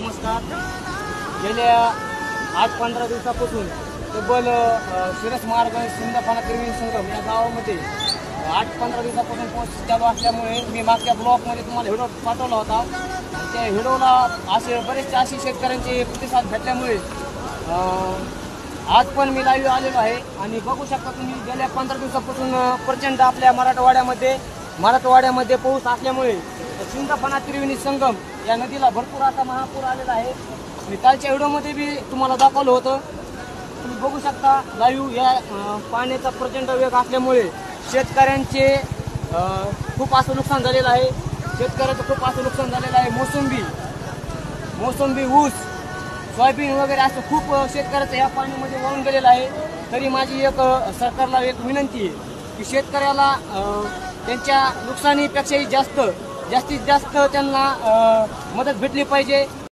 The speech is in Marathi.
नमस्कार. गेल्या 8-15 दिवसापासून तब्बल शिरस मार्ग शिंदफाना त्रिवेणी संगम या गावामध्ये 8-15 दिवसापासून पाऊस चालू असल्यामुळे मी मागच्या ब्लॉकमध्ये तुम्हाला व्हिडिओ पाठवला होता. आणि त्या व्हिडिओला बरेचसे शेतकऱ्यांचे प्रतिसाद भेटल्यामुळे आज पण मी लाईव्ह आलेलो आहे. आणि बघू शकता तुम्ही गेल्या 15 दिवसापासून प्रचंड आपल्या मराठवाड्यामध्ये पाऊस असल्यामुळे शिंदफाना त्रिवेणी संगम या नदीला भरपूर असा महापूर आलेला आहे. मी कालच्या व्हिडिओमध्ये बी तुम्हाला दाखवलं होतं. तुम्ही बघू शकता लाईव्ह या पाण्याचा प्रचंड वेग असल्यामुळे शेतकऱ्यांचे खूप असं नुकसान झालेलं आहे. मोसंबी, ऊस, सोयाबीन वगैरे असं खूप शेतकऱ्याचं या पाण्यामध्ये वाहून गेलेलं आहे. तरी माझी एक सरकारला एक विनंती आहे की शेतकऱ्याला त्यांच्या नुकसानीपेक्षाही जास्तीत जास्त त्यांना मदत भेटली पाहिजे.